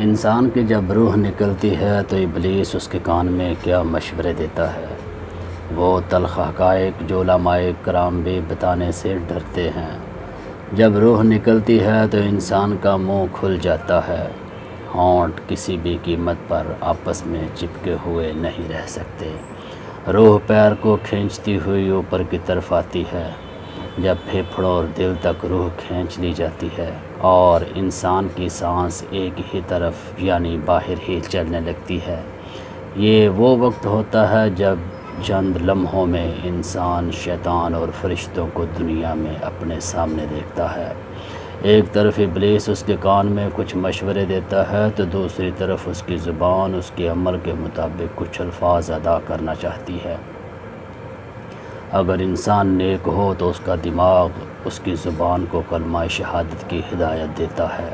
انسان کی جب روح نکلتی ہے تو ابلیس اس کے کان میں کیا مشورے دیتا ہے۔ وہ تلخ حقائق جو علماء کرام بھی بتانے سے ڈرتے ہیں۔ جب روح نکلتی ہے تو انسان کا منہ کھل جاتا ہے، ہونٹ کسی بھی قیمت پر آپس میں چپکے ہوئے نہیں رہ سکتے۔ روح پیر کو کھینچتی ہوئی اوپر کی طرف آتی ہے۔ جب پھیپھڑوں اور دل تک روح کھینچ لی جاتی ہے اور انسان کی سانس ایک ہی طرف یعنی باہر ہی چلنے لگتی ہے، یہ وہ وقت ہوتا ہے جب چند لمحوں میں انسان شیطان اور فرشتوں کو دنیا میں اپنے سامنے دیکھتا ہے۔ ایک طرف ابلیس اس کے کان میں کچھ مشورے دیتا ہے تو دوسری طرف اس کی زبان اس کے عمل کے مطابق کچھ الفاظ ادا کرنا چاہتی ہے۔ اگر انسان نیک ہو تو اس کا دماغ اس کی زبان کو کلمہ شہادت کی ہدایت دیتا ہے۔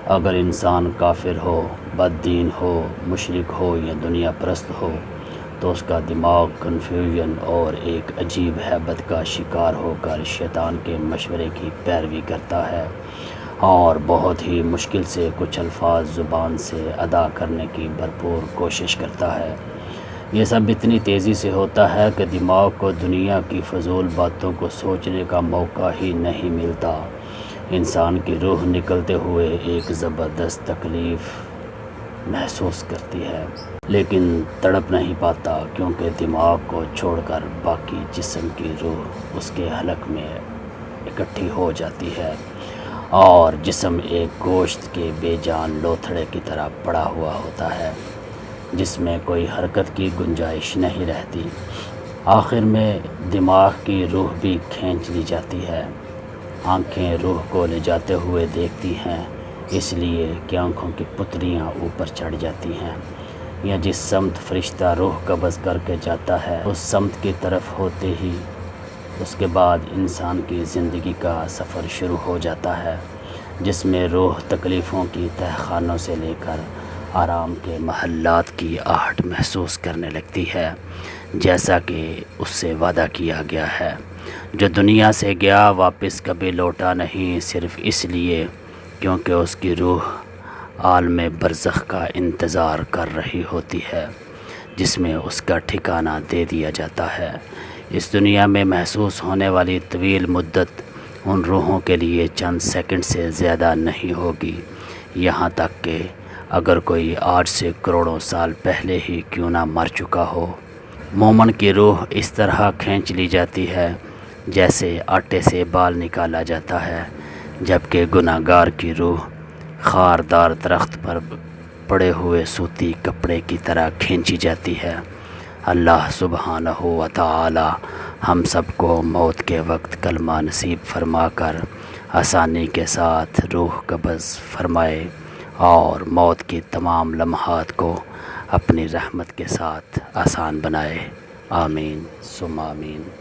اگر انسان کافر ہو، بد دین ہو، مشرک ہو یا دنیا پرست ہو تو اس کا دماغ کنفیوژن اور ایک عجیب ہیبت کا شکار ہو کر شیطان کے مشورے کی پیروی کرتا ہے اور بہت ہی مشکل سے کچھ الفاظ زبان سے ادا کرنے کی بھرپور کوشش کرتا ہے۔ یہ سب اتنی تیزی سے ہوتا ہے کہ دماغ کو دنیا کی فضول باتوں کو سوچنے کا موقع ہی نہیں ملتا۔ انسان کی روح نکلتے ہوئے ایک زبردست تکلیف محسوس کرتی ہے، لیکن تڑپ نہیں پاتا کیونکہ دماغ کو چھوڑ کر باقی جسم کی روح اس کے حلق میں اکٹھی ہو جاتی ہے اور جسم ایک گوشت کے بے جان لوتھڑے کی طرح پڑا ہوا ہوتا ہے جس میں کوئی حرکت کی گنجائش نہیں رہتی۔ آخر میں دماغ کی روح بھی کھینچ لی جاتی ہے۔ آنکھیں روح کو لے جاتے ہوئے دیکھتی ہیں، اس لیے کہ آنکھوں کی پتلیاں اوپر چڑھ جاتی ہیں، یا جس سمت فرشتہ روح قبض کر کے جاتا ہے اس سمت کی طرف ہوتے ہی اس کے بعد انسان کی زندگی کا سفر شروع ہو جاتا ہے، جس میں روح تکلیفوں کی تہخانوں سے لے کر آرام کے محلات کی آہٹ محسوس کرنے لگتی ہے، جیسا کہ اس سے وعدہ کیا گیا ہے۔ جو دنیا سے گیا واپس کبھی لوٹا نہیں، صرف اس لیے کیونکہ اس کی روح عالم برزخ کا انتظار کر رہی ہوتی ہے، جس میں اس کا ٹھکانہ دے دیا جاتا ہے۔ اس دنیا میں محسوس ہونے والی طویل مدت ان روحوں کے لیے چند سیکنڈ سے زیادہ نہیں ہوگی، یہاں تک کہ اگر کوئی آج سے کروڑوں سال پہلے ہی کیوں نہ مر چکا ہو۔ مومن کی روح اس طرح کھینچ لی جاتی ہے جیسے آٹے سے بال نکالا جاتا ہے، جبکہ گنہگار کی روح خاردار درخت پر پڑے ہوئے سوتی کپڑے کی طرح کھینچی جاتی ہے۔ اللہ سبحانہ و تعالی ہم سب کو موت کے وقت کلمہ نصیب فرما کر آسانی کے ساتھ روح قبض فرمائے اور موت کی تمام لمحات کو اپنی رحمت کے ساتھ آسان بنائے۔ آمین ثم آمین۔